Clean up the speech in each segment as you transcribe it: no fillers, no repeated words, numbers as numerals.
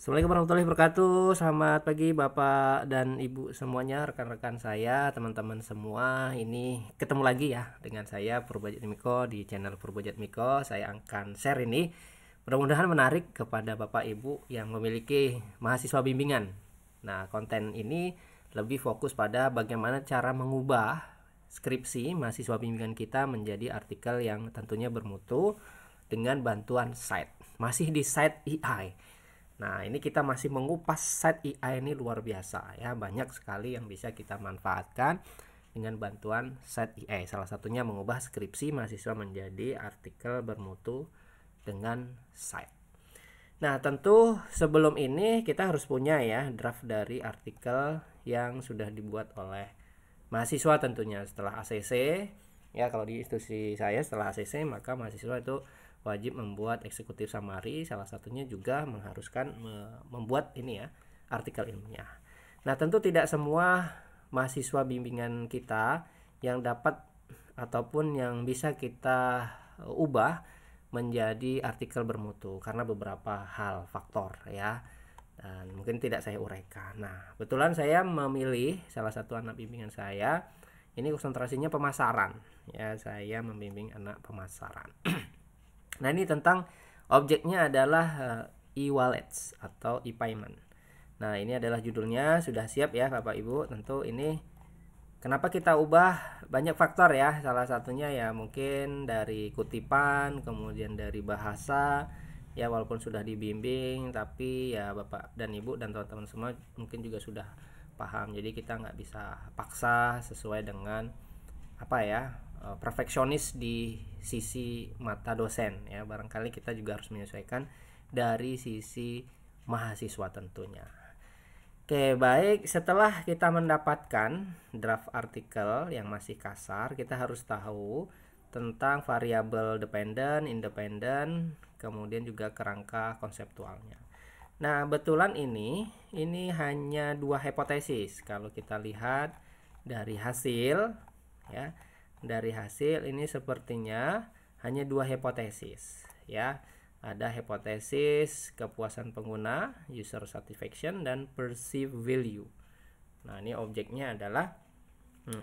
Assalamualaikum warahmatullahi wabarakatuh. Selamat pagi Bapak dan Ibu semuanya, rekan-rekan saya, teman-teman semua. Ini ketemu lagi ya dengan saya Purbajat Miko di channel Purbajat Miko. Saya akan share ini. Mudah-mudahan menarik kepada Bapak Ibu yang memiliki mahasiswa bimbingan. Nah, konten ini lebih fokus pada bagaimana cara mengubah skripsi mahasiswa bimbingan kita menjadi artikel yang tentunya bermutu dengan bantuan site. Masih di site EI. Nah, ini kita masih mengupas site EI ini luar biasa ya. Banyak sekali yang bisa kita manfaatkan dengan bantuan site EI. Salah satunya mengubah skripsi mahasiswa menjadi artikel bermutu dengan site. Nah, tentu sebelum ini kita harus punya ya draft dari artikel yang sudah dibuat oleh mahasiswa tentunya setelah ACC. Ya, kalau di institusi saya setelah ACC maka mahasiswa itu wajib membuat eksekutif summary, salah satunya juga mengharuskan membuat ini ya artikel ilmiah. Nah, tentu tidak semua mahasiswa bimbingan kita yang dapat ataupun yang bisa kita ubah menjadi artikel bermutu karena beberapa hal faktor ya, dan mungkin tidak saya uraikan. Nah, kebetulan saya memilih salah satu anak bimbingan saya ini konsentrasinya pemasaran ya, saya membimbing anak pemasaran. Nah, ini tentang objeknya adalah e-wallets atau e-payment. Nah, ini adalah judulnya, sudah siap ya Bapak Ibu. Tentu ini kenapa kita ubah, banyak faktor ya. Salah satunya ya mungkin dari kutipan, kemudian dari bahasa. Ya, walaupun sudah dibimbing, tapi ya Bapak dan Ibu dan teman-teman semua mungkin juga sudah paham. Jadi kita nggak bisa paksa sesuai dengan apa ya, perfeksionis di sisi mata dosen ya. Barangkali kita juga harus menyesuaikan dari sisi mahasiswa tentunya. Oke, baik, setelah kita mendapatkan draft artikel yang masih kasar, kita harus tahu tentang variabel dependent, independent, kemudian juga kerangka konseptualnya. Nah, betulan ini hanya dua hipotesis. Kalau kita lihat dari hasil ya, dari hasil ini sepertinya hanya dua hipotesis ya. Ada hipotesis kepuasan pengguna, user satisfaction, dan perceived value. Nah, ini objeknya adalah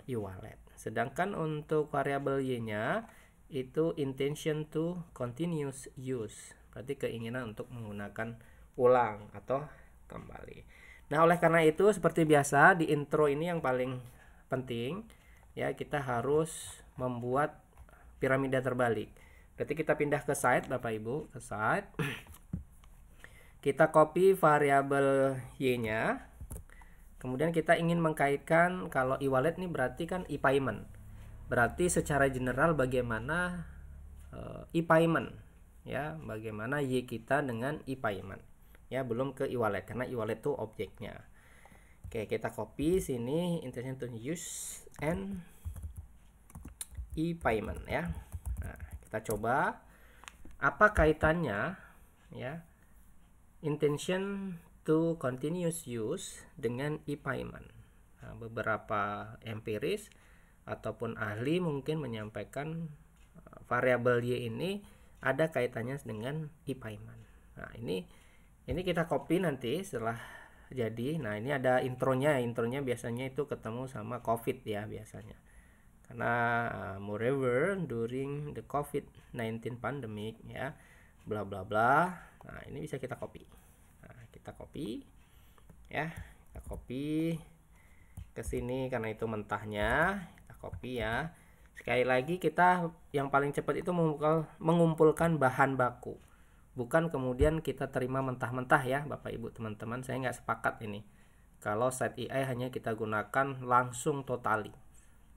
e-wallet. Sedangkan untuk variabel y-nya itu intention to continuous use, berarti keinginan untuk menggunakan ulang atau kembali. Nah, oleh karena itu seperti biasa di intro ini yang paling penting ya, kita harus membuat piramida terbalik. Berarti kita pindah ke site Bapak Ibu, ke site. Kita copy variabel y-nya. Kemudian kita ingin mengkaitkan kalau e-wallet ini berarti kan e-payment. Berarti secara general bagaimana e-payment ya, bagaimana y kita dengan e-payment. Ya, belum ke e-wallet karena e-wallet itu objeknya. Oke, kita copy sini intention to use and e-payment ya. Nah, kita coba apa kaitannya ya intention to continuous use dengan e-payment. Nah, beberapa empiris ataupun ahli mungkin menyampaikan variabel y ini ada kaitannya dengan e-payment. Nah, ini kita copy nanti setelah jadi. Nah, ini ada intronya biasanya itu ketemu sama COVID ya biasanya. Karena moreover during the COVID-19 pandemic ya, bla bla bla. Nah, ini bisa kita copy. Nah, kita copy ya, kita copy ke sini karena itu mentahnya, kita copy ya. Sekali lagi kita yang paling cepat itu mengumpulkan bahan baku, bukan kemudian kita terima mentah-mentah ya Bapak Ibu teman-teman. Saya nggak sepakat ini kalau site EI hanya kita gunakan langsung totali,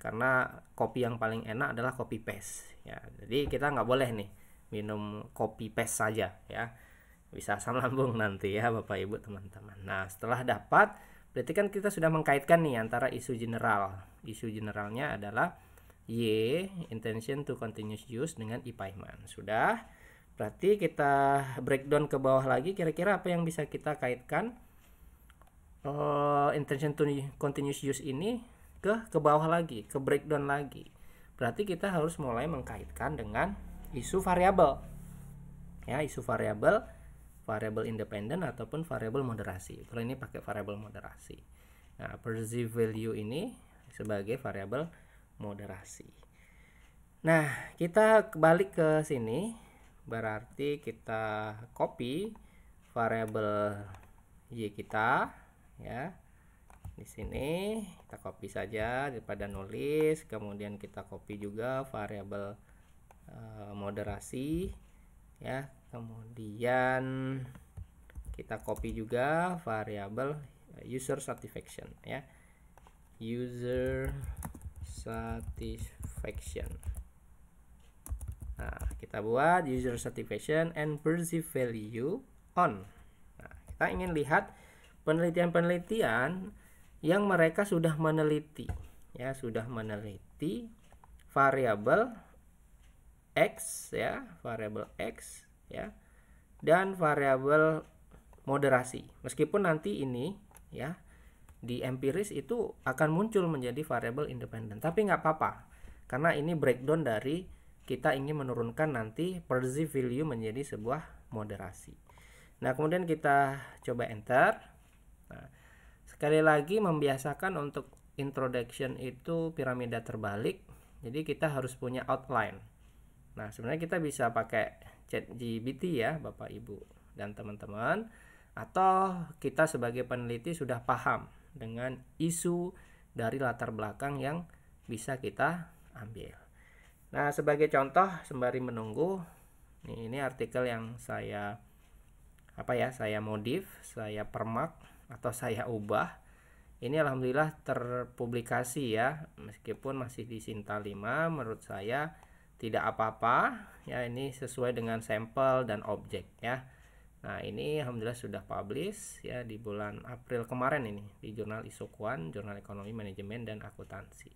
karena copy yang paling enak adalah copy paste ya. Jadi kita nggak boleh nih minum copy paste saja ya, bisa asam lambung nanti ya Bapak Ibu teman-teman. Nah, setelah dapat berarti kan kita sudah mengkaitkan nih antara isu general. Isu generalnya adalah y intention to continuous use dengan e-payment. Sudah, berarti kita breakdown ke bawah lagi, kira-kira apa yang bisa kita kaitkan intention to continuous use ini ke bawah lagi, ke breakdown lagi. Berarti kita harus mulai mengkaitkan dengan isu variabel ya, isu variabel variabel independen ataupun variabel moderasi. Kalau ini pakai variabel moderasi. Nah, perceived value ini sebagai variabel moderasi. Nah, kita balik ke sini, berarti kita copy variabel y kita ya. Di sini kita copy saja daripada nulis, kemudian kita copy juga variabel moderasi ya. Kemudian kita copy juga variabel user satisfaction ya. User satisfaction. Nah, kita buat user satisfaction and perceived value on. Nah, kita ingin lihat penelitian-penelitian yang mereka sudah meneliti ya, sudah meneliti variabel x ya, variabel x ya, dan variabel moderasi. Meskipun nanti ini ya di empiris itu akan muncul menjadi variabel independen, tapi nggak apa-apa karena ini breakdown dari kita ingin menurunkan nanti perceived value menjadi sebuah moderasi. Nah, kemudian kita coba enter. Nah, sekali lagi membiasakan untuk introduction itu piramida terbalik. Jadi kita harus punya outline. Nah, sebenarnya kita bisa pakai ChatGPT ya, Bapak Ibu dan teman-teman, atau kita sebagai peneliti sudah paham dengan isu dari latar belakang yang bisa kita ambil. Nah, sebagai contoh sembari menunggu, ini artikel yang saya saya modif, saya permak atau saya ubah. Ini alhamdulillah terpublikasi ya, meskipun masih di Sinta 5, menurut saya tidak apa-apa ya, ini sesuai dengan sampel dan objek ya. Nah, ini alhamdulillah sudah publish ya di bulan April kemarin ini di jurnal Isokuan, Jurnal Ekonomi Manajemen dan Akuntansi.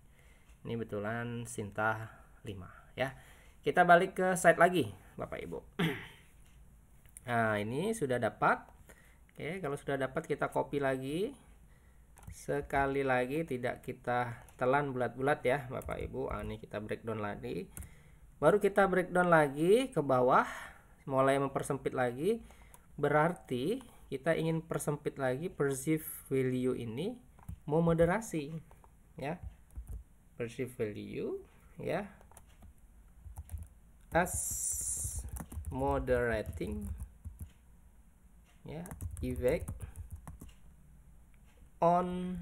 Ini betulan Sinta 5 ya. Kita balik ke slide lagi Bapak Ibu. Nah, ini sudah dapat. Oke, kalau sudah dapat kita copy lagi. Sekali lagi tidak kita telan bulat-bulat ya Bapak Ibu. Ini kita breakdown lagi. Baru kita breakdown lagi ke bawah, mulai mempersempit lagi. Berarti kita ingin persempit lagi perceived value ini mau moderasi ya. Perceived value ya as moderating ya, effect on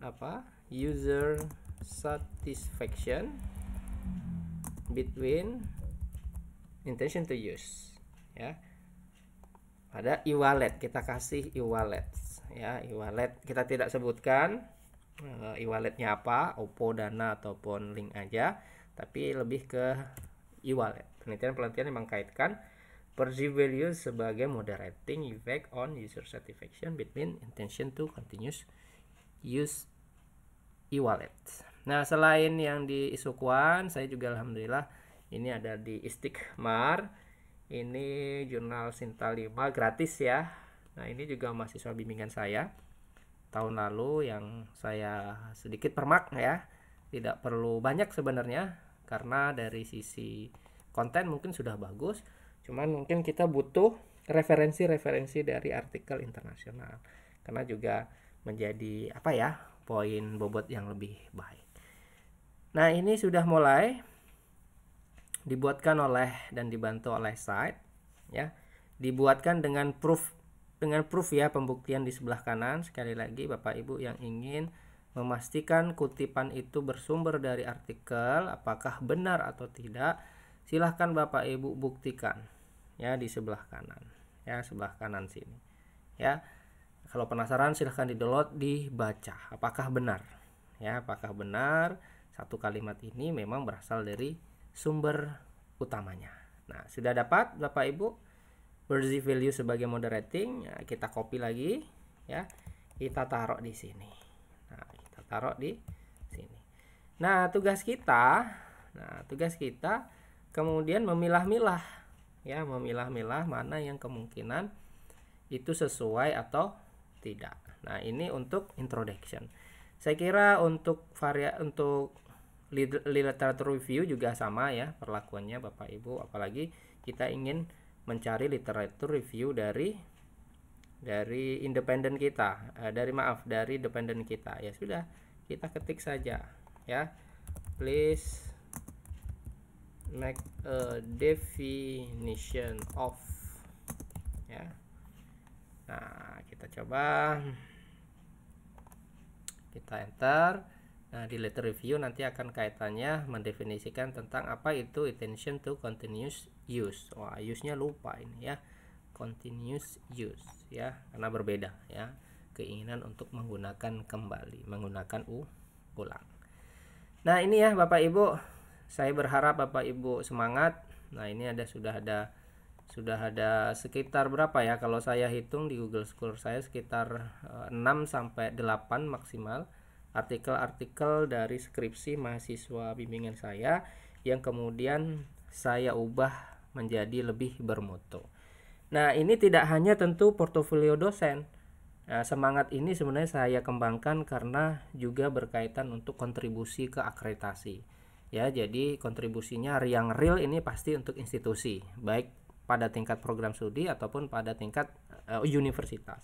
apa user satisfaction between intention to use ya. Ada e-wallet, kita kasih e-wallet ya, e-wallet kita tidak sebutkan e-walletnya apa, Oppo, Dana ataupun link aja, tapi lebih ke e-wallet. Penelitian yang mengkaitkan perceived value sebagai moderating effect on user satisfaction between intention to continuous use e-wallet. Nah, selain yang di Isukuan, saya juga alhamdulillah ini ada di Istiqmar. Ini jurnal Sinta 5 gratis ya. Nah, ini juga mahasiswa bimbingan saya tahun lalu yang saya sedikit permak ya. Tidak perlu banyak sebenarnya karena dari sisi konten mungkin sudah bagus. Cuman mungkin kita butuh referensi-referensi dari artikel internasional karena juga menjadi poin bobot yang lebih baik. Nah, ini sudah mulai dibuatkan oleh dan dibantu oleh site ya. Dibuatkan dengan proof ya, pembuktian di sebelah kanan. Sekali lagi Bapak Ibu yang ingin memastikan kutipan itu bersumber dari artikel apakah benar atau tidak, silahkan Bapak Ibu buktikan ya di sebelah kanan ya, sebelah kanan sini ya. Kalau penasaran silahkan di-download, dibaca apakah benar ya, apakah benar satu kalimat ini memang berasal dari sumber utamanya. Nah, sudah dapat Bapak Ibu perceived value sebagai moderating ya, kita copy lagi ya, kita taruh di sini. Nah, kita taruh di sini. Nah, tugas kita kemudian memilah-milah ya, memilah-milah mana yang kemungkinan itu sesuai atau tidak. Nah, ini untuk introduction. Saya kira untuk literature review juga sama ya perlakuannya Bapak Ibu, apalagi kita ingin mencari literatur review dari independen kita, dari dependen kita. Ya sudah, kita ketik saja ya, please make a definition of, ya. Nah, kita coba, kita enter. Nah, di letter review nanti akan kaitannya mendefinisikan tentang apa itu intention to continuous use. Wah, use-nya lupa ini ya, continuous use ya, karena berbeda ya, keinginan untuk menggunakan kembali, menggunakan ulang. Nah, ini ya Bapak Ibu, saya berharap Bapak Ibu semangat. Nah, ini sudah ada sekitar berapa ya, kalau saya hitung di Google Scholar saya sekitar 6 sampai 8 maksimal artikel-artikel dari skripsi mahasiswa bimbingan saya yang kemudian saya ubah menjadi lebih bermutu. Nah, ini tidak hanya tentu portofolio dosen. Nah, semangat ini sebenarnya saya kembangkan karena juga berkaitan untuk kontribusi ke akreditasi. Ya, jadi kontribusinya yang real ini pasti untuk institusi, baik pada tingkat program studi ataupun pada tingkat universitas.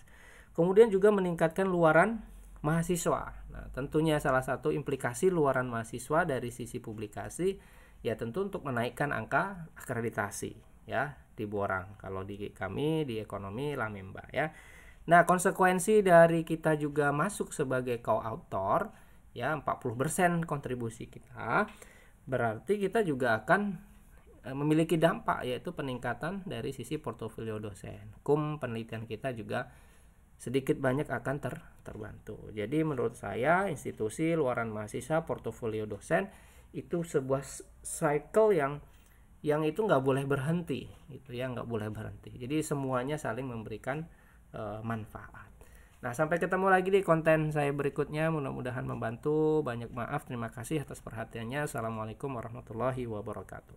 Kemudian juga meningkatkan luaran mahasiswa. Nah, tentunya salah satu implikasi luaran mahasiswa dari sisi publikasi ya tentu untuk menaikkan angka akreditasi ya di Borang. Kalau di kami di ekonomi Lamemba ya. Nah, konsekuensi dari kita juga masuk sebagai co-author ya, 40% kontribusi kita, berarti kita juga akan memiliki dampak, yaitu peningkatan dari sisi portofolio dosen. Penelitian kita juga sedikit banyak akan terbantu. Jadi menurut saya institusi, luaran mahasiswa, portofolio dosen itu sebuah cycle yang itu nggak boleh berhenti, itu ya, nggak boleh berhenti. Jadi semuanya saling memberikan manfaat. Nah, sampai ketemu lagi di konten saya berikutnya, mudah-mudahan membantu. Banyak maaf, terima kasih atas perhatiannya. Assalamualaikum warahmatullahi wabarakatuh.